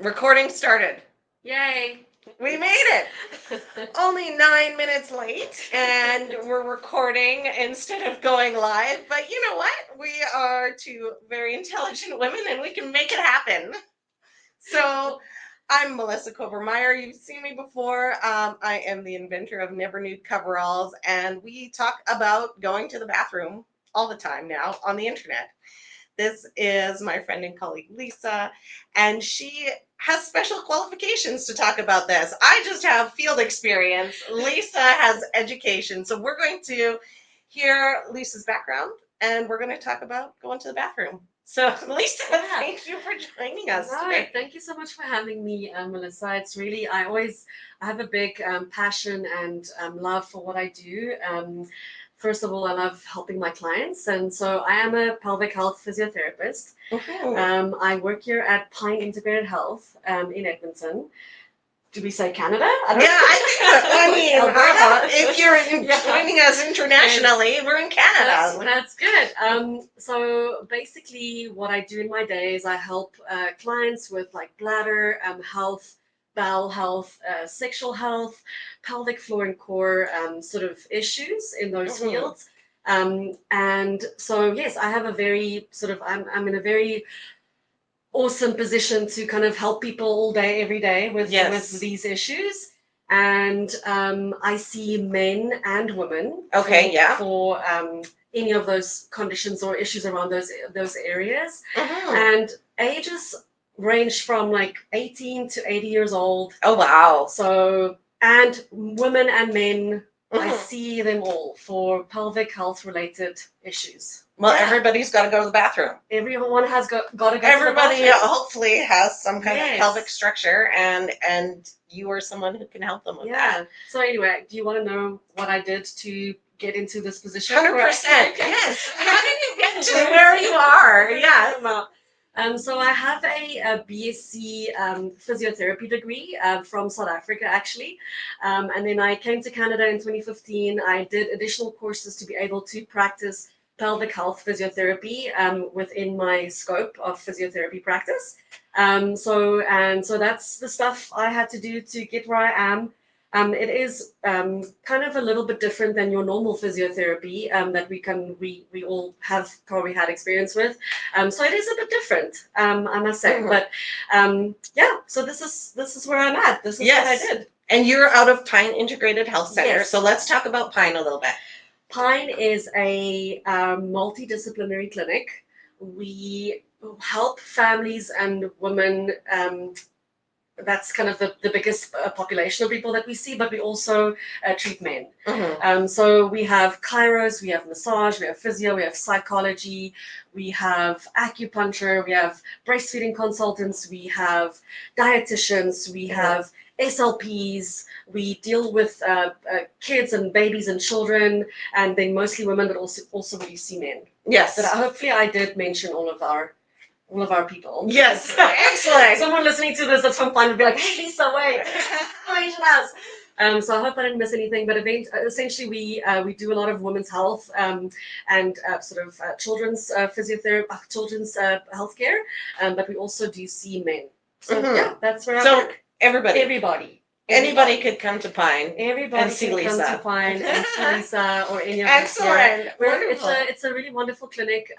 Recording started. Yay! We made it. Only 9 minutes late, and we're recording instead of going live. But you know what? We are two very intelligent women, and we can make it happen. So, I'm Melissa Covermeyer. You've seen me before. I am the inventor of NeverNude Coveralls, and we talk about going to the bathroom all the time now on the internet. This is my friend and colleague Lisa, and she has special qualifications to talk about this. I just have field experience. Lisa has education. So we're going to hear Lisa's background and we're going to talk about going to the bathroom. So, Lisa, thank you for joining us today. Thank you so much for having me, Melissa. It's really, I have a big passion and love for what I do. First of all, I love helping my clients, and so I am a pelvic health physiotherapist. I work here at Pine Integrated Health in Edmonton. Do we say Canada? I mean, Alberta. If you're joining us internationally, we're in Canada. That's good. So basically, what I do in my day is I help clients with like bladder health, bowel health, sexual health, pelvic floor and core sort of issues in those fields. And so yes, I have a very sort of I'm in a very awesome position to kind of help people all day, every day with these issues. And I see men and women for any of those conditions or issues around those areas. And ages range from like 18 to 80 years old. Oh, wow. So, and women and men, I see them all for pelvic health related issues. Well, everybody's got to go to the bathroom. Everyone has got to go Everybody to the bathroom. Hopefully has some kind of pelvic structure, and you are someone who can help them with that. So anyway, do you want to know what I did to get into this position? 100%. Yes. How did you get to where you are? Yeah. So I have a BSc physiotherapy degree from South Africa, actually. And then I came to Canada in 2015. I did additional courses to be able to practice pelvic health physiotherapy within my scope of physiotherapy practice. So that's the stuff I had to do to get where I am. It is kind of a little bit different than your normal physiotherapy that we all have probably had experience with. So it is a bit different, I must say. But so this is where I'm at. This is what I did. And you're out of Pine Integrated Health Center. Yes. So let's talk about Pine a little bit. Pine is a multidisciplinary clinic. We help families and women. That's kind of the biggest population of people that we see, but we also treat men. So we have chiros, we have massage, we have physio, we have psychology, we have acupuncture, we have breastfeeding consultants, we have dietitians, we have SLPs, we deal with kids and babies and children, and then mostly women, but also we see men. Yes. But hopefully I did mention all of our people. Yes, excellent. Someone listening to this at some point would be like, hey, Lisa, wait, mention us. So I hope I didn't miss anything, but essentially we do a lot of women's health and sort of children's physiotherapy, children's healthcare, but we also do see men. So that's where I work. Anybody could come to Pine. Everybody and see can Lisa. come to Pine and see Lisa or any of us. Excellent. It's a really wonderful clinic.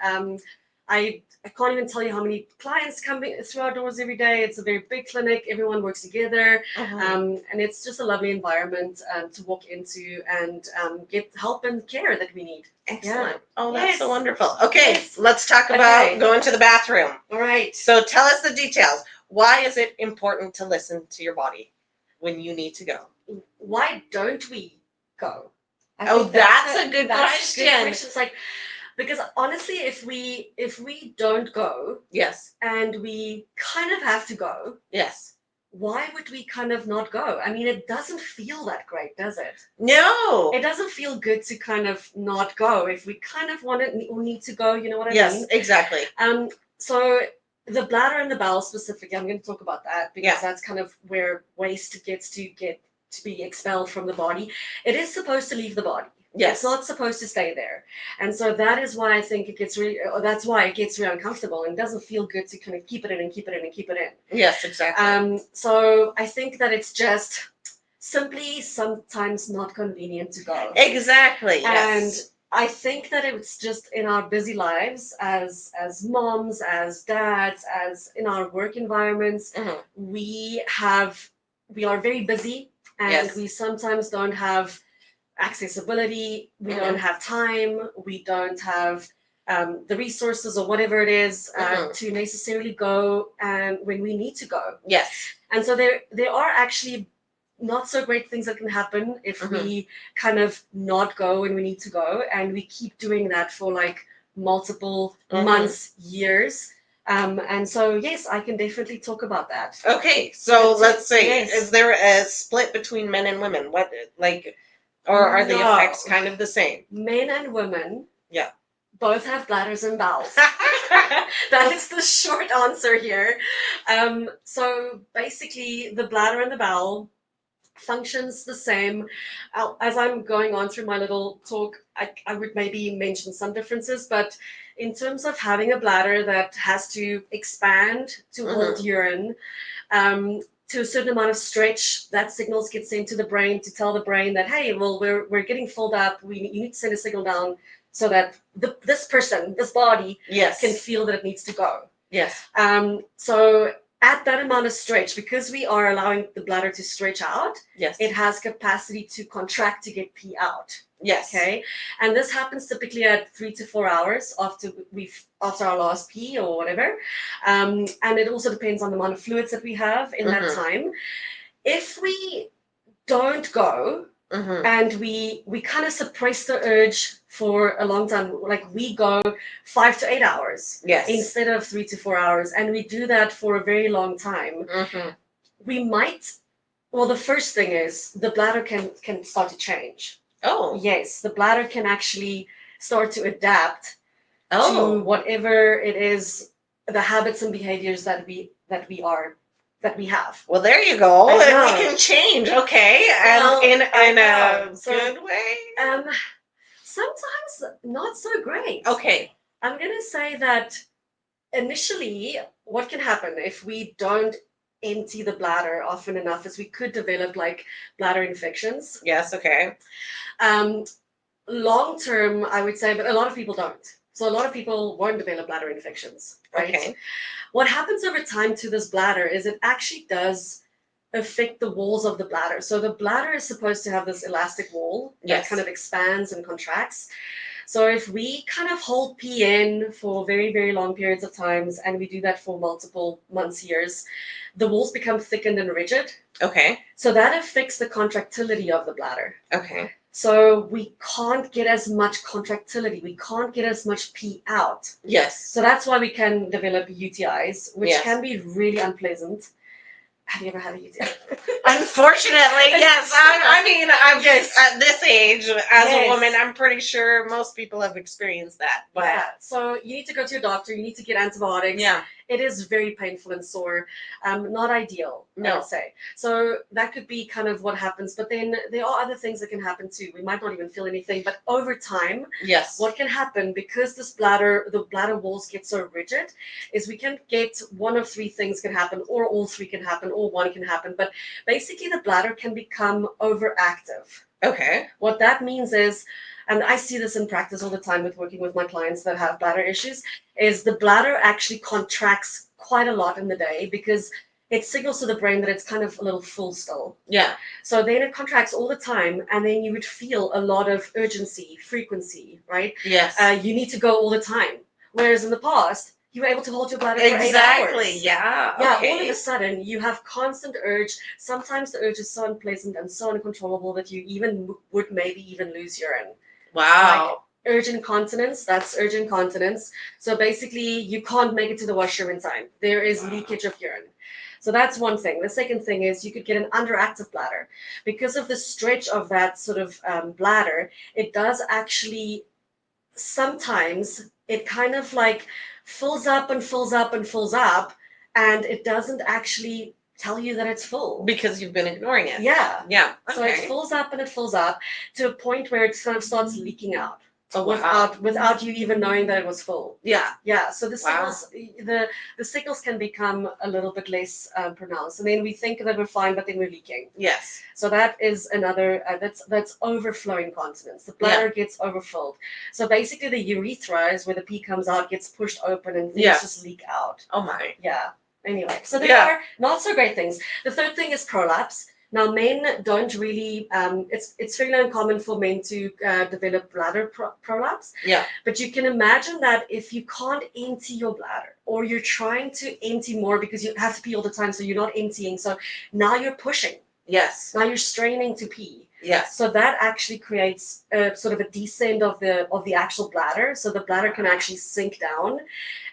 I can't even tell you how many clients come through our doors every day. It's a very big clinic. Everyone works together. And it's just a lovely environment to walk into and get help and care that we need. Excellent. Oh, that's so wonderful. Okay, let's talk about going to the bathroom. All right. So tell us the details. Why is it important to listen to your body when you need to go? Why don't we go? That's a good question. It's like, because honestly, if we don't go, and we kind of have to go, why would we kind of not go? I mean, it doesn't feel that great, does it? No. It doesn't feel good to kind of not go if we kind of want it or need to go. You know what I mean? Yes, exactly. So the bladder and the bowel specifically, I'm going to talk about that because that's kind of where waste gets to be expelled from the body. It is supposed to leave the body. Yes. It's not supposed to stay there. And so that is why I think it gets really, that's why it gets really uncomfortable and doesn't feel good to kind of keep it in and keep it in and keep it in. Yes, exactly. So I think that it's just simply sometimes not convenient to go. Exactly. And Yes. I think that it's just in our busy lives as moms, as dads, as in our work environments, Mhm. we are very busy and Yes. we sometimes don't have accessibility, we don't Mhm. have time, we don't have the resources or whatever it is Mhm. to necessarily go and when we need to go. Yes. And so there are actually not so great things that can happen if Mhm. we kind of not go when we need to go, and we keep doing that for like multiple Mhm. months, years. And so yes, I can definitely talk about that. Okay, so let's say, Yes. is there a split between men and women? What, like, or are the No. effects kind of the same? Men and women, Yeah. both have bladders and bowels. That is the short answer here. So basically, the bladder and the bowel functions the same. As I'm going on through my little talk, I would maybe mention some differences, but in terms of having a bladder that has to expand to hold Mhm. urine, to a certain amount of stretch, that signals get sent to the brain to tell the brain that, hey, well, we're getting filled up. You need to send a signal down so that this person, this body, Yes. can feel that it needs to go. Yes. So at that amount of stretch, because we are allowing the bladder to stretch out, Yes. it has capacity to contract to get pee out. Yes. Okay, and this happens typically at 3 to 4 hours after our last pee or whatever, and it also depends on the amount of fluids that we have in that Mhm. time. If we don't go Mhm. and we kind of suppress the urge for a long time, like we go 5 to 8 hours Yes. instead of 3 to 4 hours, and we do that for a very long time, Mhm. we might, well, the first thing is the bladder can start to change. Oh. Yes, the bladder can actually start to adapt to Oh. whatever it is, the habits and behaviors that we have. Well, there you go. I And know. we can change, okay, Well, and I in a know. So, good way. Sometimes not so great. Okay. I'm gonna say that initially, what can happen if we don't empty the bladder often enough is we could develop like bladder infections. Yes. Okay. Um, Long term, I would say, but a lot of people don't. So a lot of people won't develop bladder infections, right? Okay. What happens over time to this bladder is it actually does affect the walls of the bladder. So the bladder is supposed to have this elastic wall that Yes. kind of expands and contracts. So if we kind of hold pee in for very, very long periods of times, and we do that for multiple months, years, the walls become thickened and rigid. Okay. So that affects the contractility of the bladder. Okay. So we can't get as much contractility. We can't get as much pee out. Yes. So that's why we can develop UTIs, which Yes. can be really unpleasant. Have you ever had a UTI? Unfortunately, yes. I mean, I'm Yes. at this age as a Yes. woman. I'm pretty sure most people have experienced that. But Yeah. So you need to go to your doctor. You need to get antibiotics. yeah. It is very painful and sore. Not ideal, I No. would say. So that could be kind of what happens. But then there are other things that can happen too. We might not even feel anything, but over time, Yes. what can happen because the bladder walls get so rigid, is we can get one of three things can happen, or all three can happen, or one can happen. But basically, the bladder can become overactive. Okay. What that means is, and I see this in practice all the time with working with my clients that have bladder issues, is the bladder actually contracts quite a lot in the day because it signals to the brain that it's kind of a little full still. Yeah. So then it contracts all the time, and then you would feel a lot of urgency, frequency, right? Yes. You need to go all the time. Whereas in the past, you were able to hold your bladder for 8 hours. Exactly. Yeah. Yeah, Okay. all of a sudden you have constant urge. Sometimes the urge is so unpleasant and so uncontrollable that you even would maybe even lose urine. Wow. Like urgent incontinence, that's urgent incontinence. So basically you can't make it to the washroom in time. There is leakage of urine. So that's one thing. The second thing is you could get an underactive bladder. Because of the stretch of that sort of bladder, it does actually sometimes it kind of like fills up and fills up and fills up, and it doesn't actually tell you that it's full. Because you've been ignoring it. Yeah. Yeah. So it Okay. fills up and it fills up to a point where it sort of starts leaking out. Oh, wow. Without you even knowing that it was full. Yeah. Yeah, so the Wow. signals the signals can become a little bit less pronounced, and then we think that we're fine, but then we're leaking. Yes. So that is another that's overflowing continence. The bladder gets overfilled. So basically, the urethra is where the pee comes out, gets pushed open, and things just leak out. Oh my. Yeah. Anyway, so there are not so great things. The third thing is prolapse. Now, men don't really. It's fairly uncommon for men to develop bladder prolapse. Yeah. But you can imagine that if you can't empty your bladder, or you're trying to empty more because you have to pee all the time, so you're not emptying. So now you're pushing. Yes. Now you're straining to pee. Yes. So that actually creates sort of a descent of the actual bladder. So the bladder can actually sink down,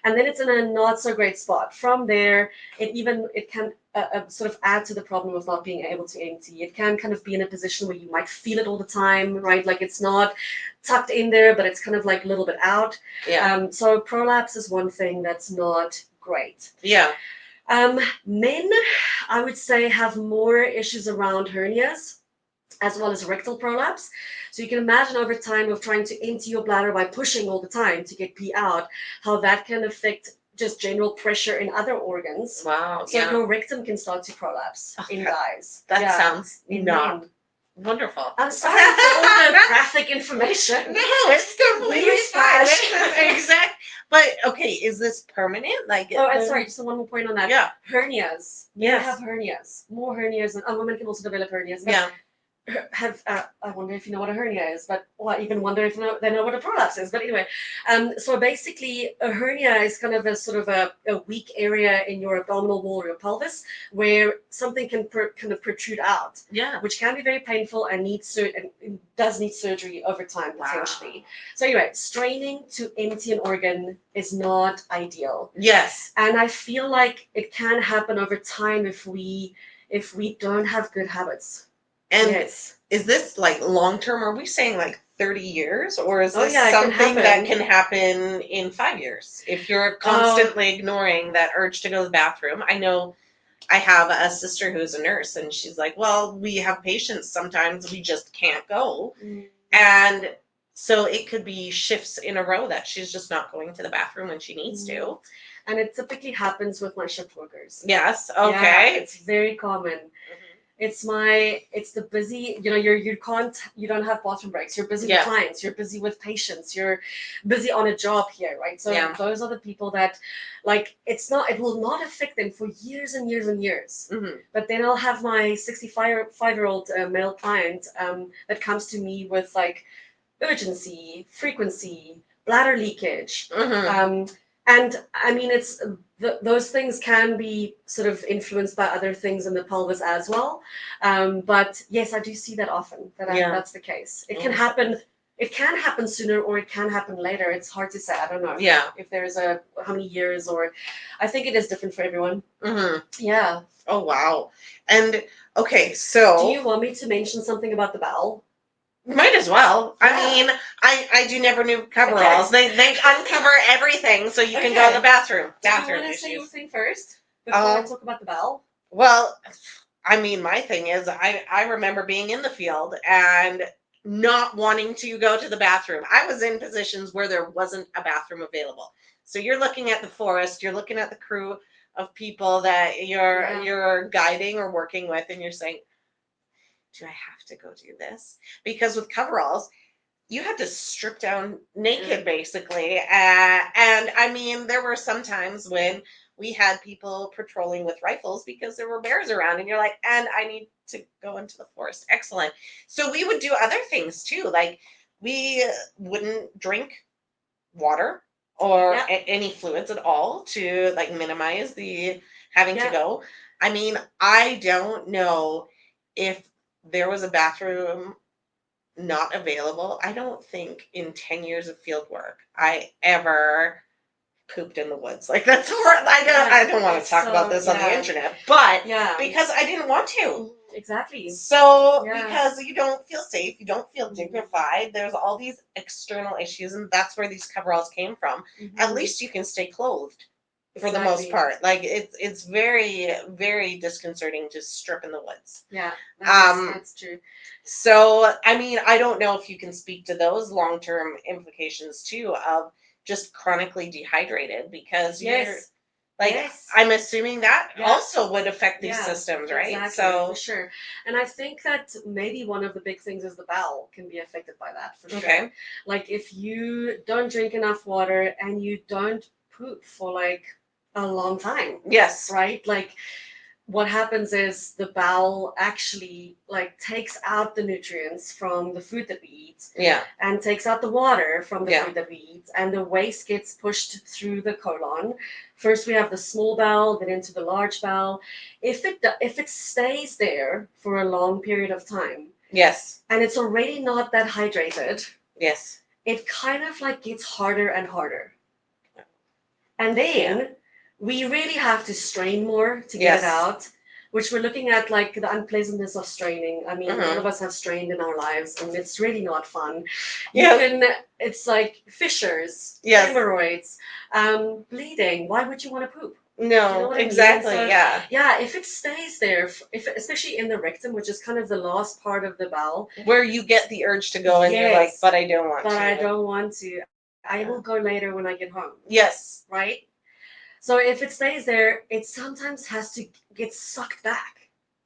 and then it's in a not so great spot. From there, it can sort of add to the problem of not being able to empty. It can kind of be in a position where you might feel it all the time, right? Like it's not tucked in there, but it's kind of like a little bit out. Yeah. So prolapse is one thing that's not great. Yeah. Men, I would say, have more issues around hernias as well as rectal prolapse. So you can imagine over time of trying to empty your bladder by pushing all the time to get pee out, how that can affect just general pressure in other organs. Wow. So Yeah. your rectum can start to prolapse in guys. That sounds in not men. wonderful. I'm sorry for all the graphic information. No, it's completely fine. Newsflash. Exact. But okay, is this permanent? Like. Oh, and sorry, just one more point on that. Yeah. Hernias. Yes. Men have hernias. More hernias, and women can also develop hernias. But Yeah. I wonder if you know what a hernia is, but I even wonder if they know what a prolapse is. But anyway, so basically, a hernia is kind of a sort of a weak area in your abdominal wall or your pelvis where something can kind of protrude out. Yeah. Which can be very painful and and does need surgery over time potentially. Wow. So anyway, straining to empty an organ is not ideal. Yes. And I feel like it can happen over time if we don't have good habits. And yes. Is this like long term? Are we saying like 30 years? Or is this it something that can happen in 5 years? If you're constantly ignoring that urge to go to the bathroom. I know I have a sister who's a nurse, and she's like, well, we have patients sometimes we just can't go. And so it could be shifts in a row that she's just not going to the bathroom when she needs to. And it typically happens with my shift workers. Yes. Okay. Yeah, it's very common. It's the busy, you don't have bathroom breaks. You're busy with clients, you're busy with patients, you're busy on a job here, right? So those are the people that, like, it will not affect them for years and years and years. But then I'll have my 65-year-old male client that comes to me with like urgency, frequency, bladder leakage. And I mean, those things can be sort of influenced by other things in the pelvis as well. But yes, I do see that often. That's the case. It can happen. It can happen sooner, or it can happen later. It's hard to say. I don't know. Yeah. If there's how many years, or I think it is different for everyone. Yeah. Oh wow. And okay, so do you want me to mention something about the bowel? Might as well. Yeah. I mean, I do NeverNude Coveralls. Okay. They uncover everything, so you can go to the bathroom. Do you want to say your thing first before I talk about the bowel? Well, I mean, my thing is, I remember being in the field and not wanting to go to the bathroom. I was in positions where there wasn't a bathroom available. So you're looking at the forest, you're looking at the crew of people that you're guiding or working with, and you're saying, do I have to go do this? Because with coveralls, you had to strip down naked, basically. And I mean, there were some times when we had people patrolling with rifles because there were bears around, and you're like, and I need to go into the forest. Excellent. So we would do other things too. Like we wouldn't drink water or any fluids at all to like minimize the having to go. I mean, I don't know if there was a bathroom not available. I don't think in 10 years of field work I ever pooped in the woods. Like that's horrible. I don't want to talk about this on the internet, but because I didn't want to. Exactly. So because you don't feel safe, you don't feel dignified, there's all these external issues, and that's where these coveralls came from. At least you can stay clothed. for the most Exactly. part. Like it's very, very disconcerting to strip in the woods. Yeah, Um, that's true. so I mean, I don't know if you can speak to those long-term implications too of just chronically dehydrated because you're Yes. like Yes. I'm assuming that Yeah. also would affect these Yeah, systems, right? exactly, for So sure. And I think that maybe one of the big things is the bowel can be affected by that for sure. okay. Like if you don't drink enough water and you don't poop for like a long time, Yes. right? Like what happens is the bowel actually like takes out the nutrients from the food that we eat Yeah. and takes out the water from the Yeah. food that we eat, and the waste gets pushed through the colon. First we have the small bowel, then into the large bowel. If it stays there for a long period of time Yes. and it's already not that hydrated, Yes. it kind of like gets harder and harder, and Yeah. then we really have to strain more to get it Yes. out, which we're looking at like the unpleasantness of straining. I mean, all Mhm. of us have strained in our lives and it's really not fun. Yeah. It's like fissures, Yes. hemorrhoids, bleeding. Why would you want to poop? No, You know what I mean? exactly. So, Yeah. yeah, if it stays there, if especially in the rectum, which is kind of the last part of the bowel, Where you get the urge to go and you're like, yes, but I don't want but to. I don't want to. I Yeah. will go later when I get home, Yes. right? So if it stays there, it sometimes has to get sucked back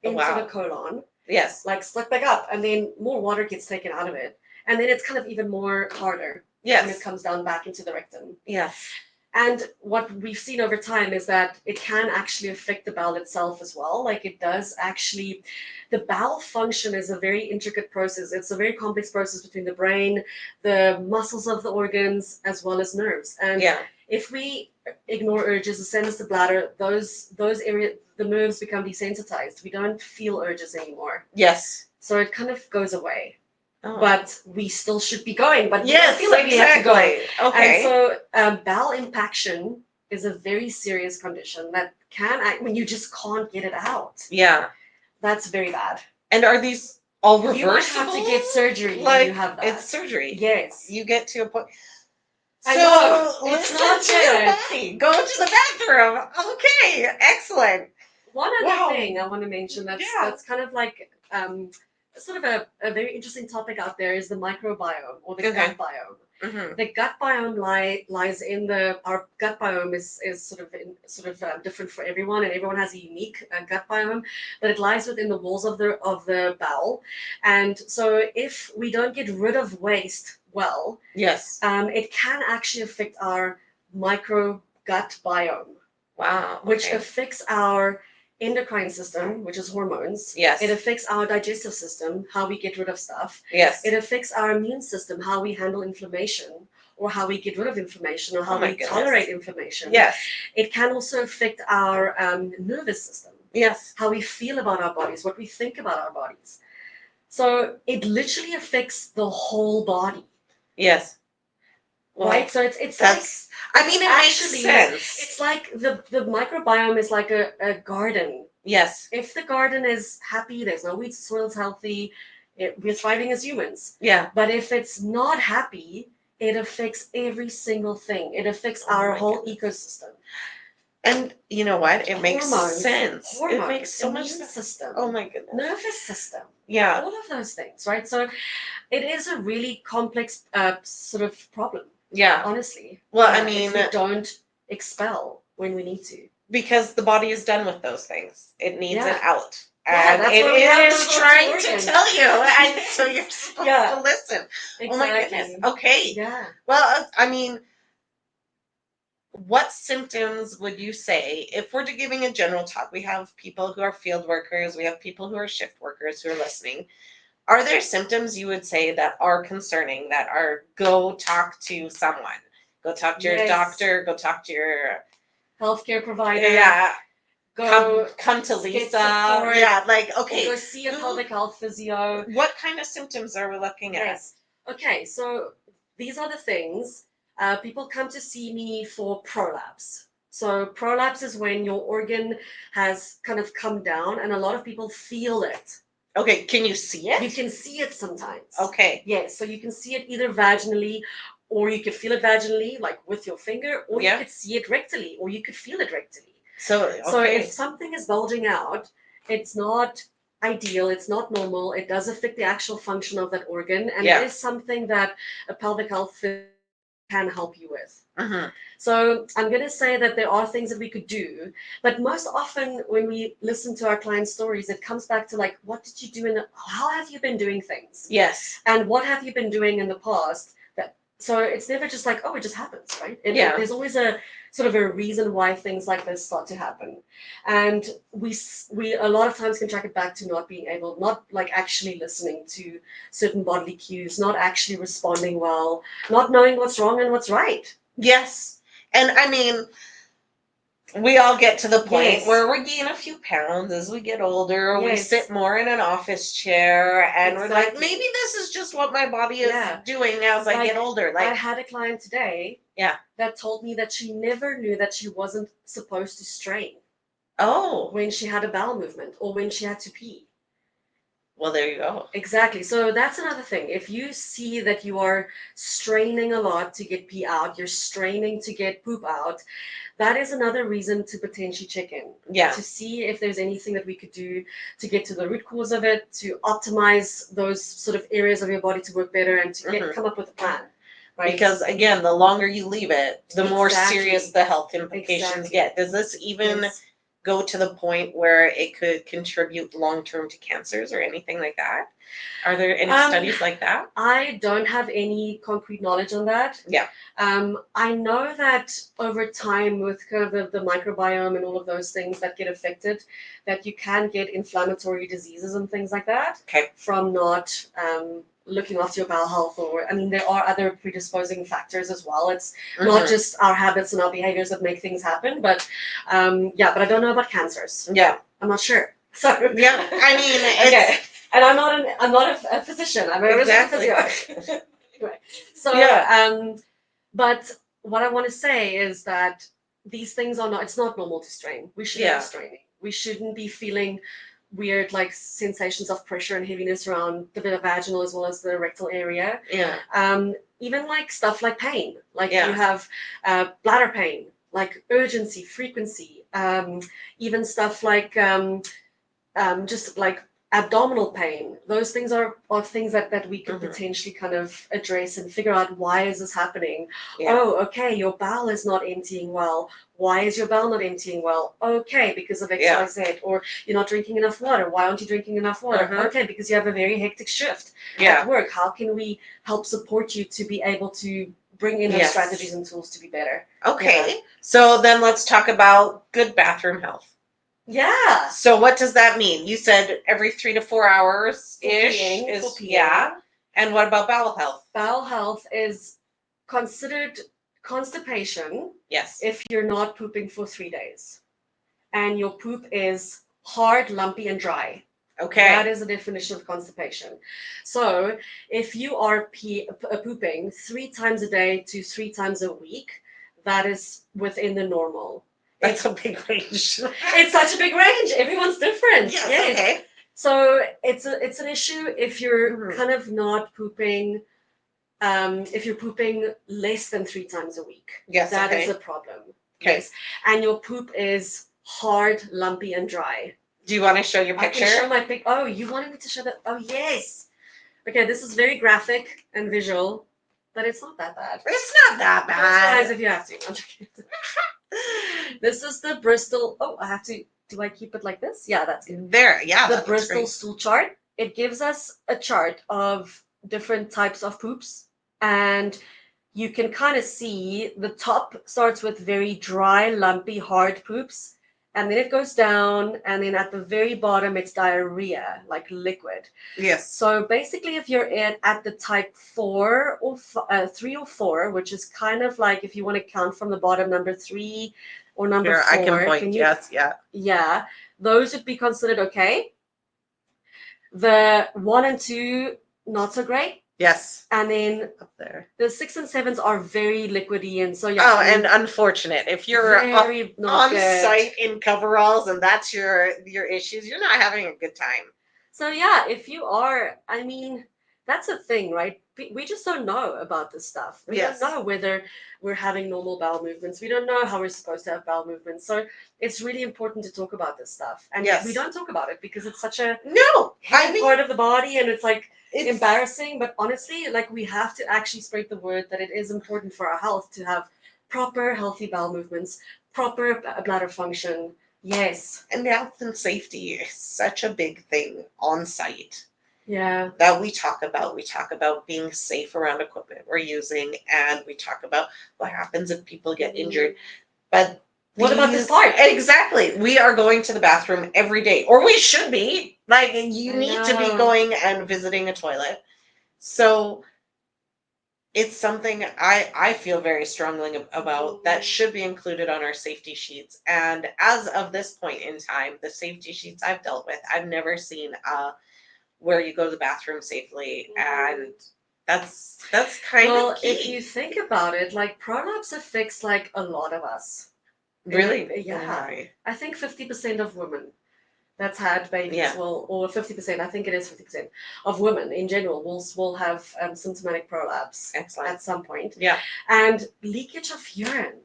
Oh, into the wow. colon, Yes. like sucked back up, and then more water gets taken out of it, and then it's kind of even more harder when it Yes. comes down back into the rectum. Yes. And what we've seen over time is that it can actually affect the bowel itself as well. Like it does actually, the bowel function is a very intricate process. It's a very complex process between the brain, the muscles of the organs, as well as nerves. And Yeah. if we ignore urges, the same as the bladder, those areas, the nerves become desensitized. We don't feel urges anymore. Yes. So it kind of goes away. Oh. But we still should be going. But yes, I feel like we have to go. exactly. Okay. And so bowel impaction is a very serious condition that can act when you just can't get it out. yeah. That's very bad. And are these all reversible? You might have to get surgery when Like you have that. it's surgery. Yes. You get to a point. I So know. It's listen not to your good. body. Go to the bathroom. Okay. Excellent. One other Wow. thing I want to mention that's Yeah. that's kind of like sort of a very interesting topic out there is the microbiome or the Okay. gut biome. Mm-hmm. The gut biome lies in our gut biome is sort of different for everyone, and everyone has a unique gut biome, but it lies within the walls of the bowel, and so if we don't get rid of waste well, Yes. it can actually affect our micro gut biome, Wow. which Okay. affects our endocrine system, which is hormones. Yes. It affects our digestive system, how we get rid of stuff. Yes. It affects our immune system, how we handle inflammation, or how we get rid of inflammation, or how we goodness. tolerate inflammation. Yes. It can also affect our nervous system, Yes. how we feel about our bodies, what we think about our bodies. So it literally affects the whole body. Yes. Well, right? So it's that's. like I mean, it actually, makes sense. it's like the microbiome is like a garden. Yes. If the garden is happy, there's no weeds, the soil's healthy, we're thriving as humans. Yeah. But if it's not happy, it affects every single thing. It affects Oh our my whole goodness. ecosystem. And you know what? It makes sense. Hormones, It makes so much immune sense. system, Oh my goodness. nervous system, Yeah. all of those things, right? So it is a really complex sort of problem. Yeah. Honestly. Well, Yeah, I mean, if we don't expel when we need to. because the body is done with those things. It needs Yeah. it out. Yeah, And that's it why we have is to go to trying Oregon. to tell you. And so you're supposed Yeah. to listen. Exactly. Oh my goodness. Okay. Yeah. Well, I mean, what symptoms would you say if we're giving a general talk? We have people who are field workers, we have people who are shift workers who are listening. Are there symptoms you would say that are concerning, that are go talk to someone? Go talk to your Yes. doctor, go talk to your Healthcare provider. yeah. Go come to get Lisa. support, Yeah, like or okay. go see a pelvic health physio. What kind of symptoms are we looking at? Yes. Okay, so these are the things. People come to see me for prolapse. So prolapse is when your organ has kind of come down, and a lot of people feel it. Okay, can you see it? You can see it sometimes. Okay. Yes, so you can see it either vaginally or you could feel it vaginally, like with your finger, or you Yeah. could see it rectally, or you could feel it rectally. So, So okay. if something is bulging out, it's not ideal, it's not normal, it does affect the actual function of that organ, and Yeah. it is something that a pelvic health can help you with. Mm-hmm. So I'm going to say that there are things that we could do, but most often when we listen to our clients' stories, it comes back to like, what did you do how have you been doing things? Yes. And what have you been doing in the past? So it's never just like, oh, it just happens, right? Yeah. There's always a sort of a reason why things like this start to happen, and we a lot of times can track it back to not like actually listening to certain bodily cues, not actually responding well, not knowing what's wrong and what's right. Yes. And I mean, we all get to the point Yes. where we gain a few pounds as we get older. We Yes. sit more in an office chair, and we're like, Exactly. maybe this is just what my body is Yeah. doing as I get older. I Like, had a client today yeah. that told me that she never knew that she wasn't supposed to strain Oh, when she had a bowel movement or when she had to pee. well, there you go. Exactly. So that's another thing. If you see that you are straining a lot to get pee out, you're straining to get poop out, that is another reason to potentially check in. Yeah. To see if there's anything that we could do to get to the root cause of it, to optimize those sort of areas of your body to work better, and to come up with a plan. Right? Because again, the longer you leave it, the more Exactly. serious the health implications Exactly. get. Does this even go to the point where it could contribute long term to cancers or anything like that? Are there any studies like that? I don't have any concrete knowledge on that. Yeah. I know that over time, with kind of the microbiome and all of those things that get affected, that you can get inflammatory diseases and things like that. Okay. From not looking after your bowel health, or I mean, there are other predisposing factors as well. It's not just our habits and our behaviors that make things happen, but but I don't know about cancers. Yeah. I'm not sure. So yeah, I mean, okay. And I'm not a physician. I'm a resident physio. Anyway, so but what I want to say is that these things are not. It's not normal to strain. We shouldn't be straining. We shouldn't be feeling weird like sensations of pressure and heaviness around the vaginal as well as the rectal area. Yeah. Even like stuff like pain, like you have bladder pain, like urgency, frequency, even stuff like just like abdominal pain. Those things are things that we could potentially kind of address and figure out, why is this happening? Oh, okay, your bowel is not emptying well. Why is your bowel not emptying well? Okay, because of X, Y, Z. Or you're not drinking enough water. Why aren't you drinking enough water? Okay, because you have a very hectic shift at work. How can we help support you to be able to bring in those strategies and tools to be better? Okay, so then let's talk about good bathroom health. Yeah. So what does that mean? You said every 3 to 4 hours ish is And what about bowel health? Bowel health is considered constipation. Yes. If you're not pooping for 3 days, and your poop is hard, lumpy, and dry. Okay. That is the definition of constipation. So if you are pooping 3 times a day to 3 times a week, that is within the normal. That's a big range. It's such a big range. Everyone's different. Yes. Okay. So it's an issue if you're kind of not pooping. If you're pooping less than 3 times a week, that is a problem. Okay. Yes, and your poop is hard, lumpy, and dry. Do you want to show your picture? I can show my pic. Oh, you wanted me to show that? Oh, yes. Okay, this is very graphic and visual, but it's not that bad. It's not that bad. Guys, if you have to. This is the Bristol. Oh, I have to. Do I keep it like this? Yeah, that's good. There, yeah. The Bristol stool chart. It gives us a chart of different types of poops, and you can kind of see the top starts with very dry, lumpy, hard poops, and then it goes down, and then at the very bottom it's diarrhea, like liquid. Yes. So basically, if you're at the type 4 or 3 or 4, which is kind of like, if you want to count from the bottom, number 3 or number 4. I can point. Yes. Yeah. Yeah, those would be considered okay. The 1 and 2, not so great. Yes. And then up there, the 6 and 7s are very liquidy, and so and unfortunate. If you're on site in coveralls and that's your issues, you're not having a good time. So yeah, if you are, I mean, that's a thing, right? we just don't know about this stuff. We Yes. don't know whether we're having normal bowel movements. We don't know how we're supposed to have bowel movements. So it's really important to talk about this stuff. And Yes. we don't talk about it because it's such a No, I hidden mean, part of the body, and it's like it's embarrassing. But honestly, like we have to actually spread the word that it is important for our health to have proper healthy bowel movements, proper bladder function. Yes. and health and safety is such a big thing on site Yeah. that we talk about. We talk about being safe around equipment we're using, and we talk about what happens if people get injured. But What about this these- part? Exactly. We are going to the bathroom every day, or we should be. Like, you I need to be know. going and visiting a toilet. So it's something I feel very strongly about that should be included on our safety sheets. And as of this point in time, the safety sheets I've dealt with, I've never seen where you go to the bathroom safely, and that's kind Well, of if you key. think about it, like prolapse affects like a lot of us. Really? Yeah. Oh my. I think 50% of women that's had babies Yeah. will, or 50%, I think it is 50% of women in general will have symptomatic prolapse Excellent. at some point. Yeah. And leakage of urine.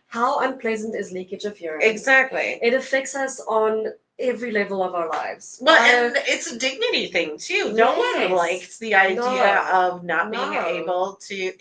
How unpleasant is leakage of urine? Exactly. It affects us on every level of our lives. Well, and it's a dignity thing too. No one Yes. likes the idea of not being No. able to.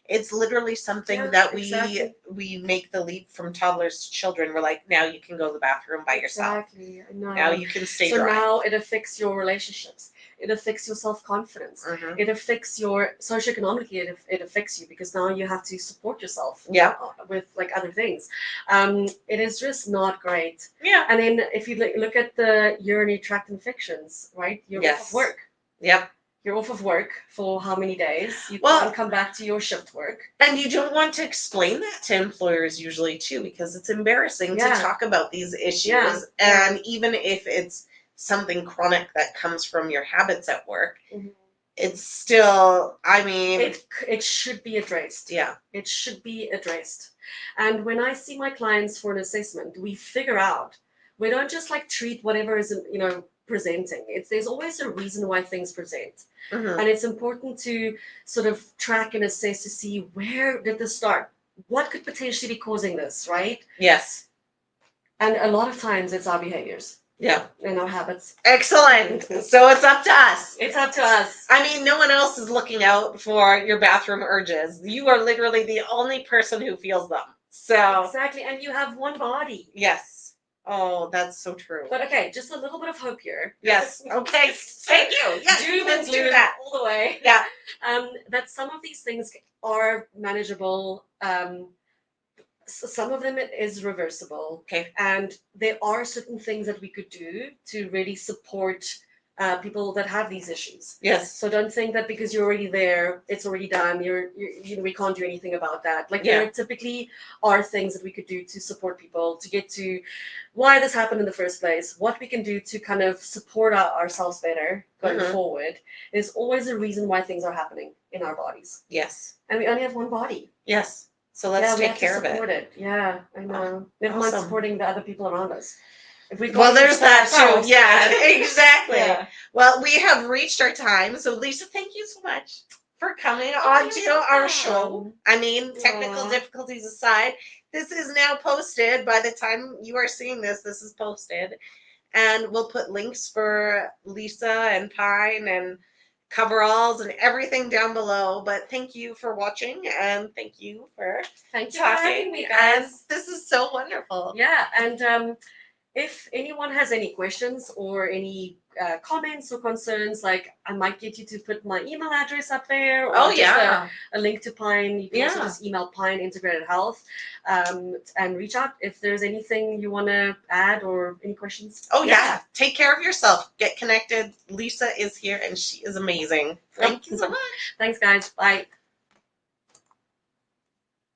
It's literally something Yeah, that exactly. we make the leap from toddlers to children. We're like, now you can go to the bathroom by yourself. Exactly. I know. Now you can stay So dry. now it affects your relationships. It affects your self-confidence. Mhm. It affects your socioeconomically. It affects you because now you have to support yourself. Yeah. With like other things, it is just not great. Yeah. And then if you look at the urinary tract infections, right? You're off of Yes. work. Yep. You're off of work for how many days? You Well- can't come back to your shift work. And you don't want to explain that to employers usually too, because it's embarrassing Yeah. to talk about these issues. Yeah. And even if it's something chronic that comes from your habits at work, Mhm. it's still, I mean, It should be addressed. yeah. It should be addressed. And when I see my clients for an assessment, we figure out. We don't just like treat whatever is presenting. There's always a reason why things present. Mhm. And it's important to sort of track and assess to see where did this start? What could potentially be causing this, right? Yes. And a lot of times it's our behaviors Yeah. and our habits. Excellent. So it's up to us. It's up to us. I mean, no one else is looking out for your bathroom urges. You are literally the only person who feels them. So, Exactly. And you have one body. yes. Oh, that's so true. But okay, just a little bit of hope here. Yes. Okay. Thank you. Yes. Doom and Let's do gloom that. all the way. Yeah. That some of these things are manageable. Some of them it is reversible. Okay. And there are certain things that we could do to really support people that have these issues. Yes. So don't think that because you're already there, it's already done. We can't do anything about that. Like Yeah. there typically are things that we could do to support people to get to why this happened in the first place, what we can do to kind of support ourselves better going Mhm. forward. There's always a reason why things are happening in our bodies. Yes. And we only have one body. Yes. So let's Yeah, we take have care to of support it. it. Yeah, I know. Never mind Awesome. supporting the other people around us. If we Well, can't there's support that too. ourselves, Yeah, exactly. Yeah. Well, we have reached our time. So, Lisa, thank you so much for coming on to you're our welcome. show. I mean, technical Aw. difficulties aside, this is now posted. By the time you are seeing this, this is posted. And we'll put links for Lisa and Pine and coveralls and everything down below. But thank you for watching, and thank you for Thank you for having talking. me, And guys. this is so wonderful. Yeah, and if anyone has any questions or any comments or concerns, like I might get you to put my email address up there, or Oh, just yeah. a link to Pine. You can also Yeah. just email Pine Integrated Health and reach out if there's anything you want to add or any questions. Oh, yeah. Take care of yourself. Get connected. Lisa is here and she is amazing. Thank you so much. Thanks, guys. Bye.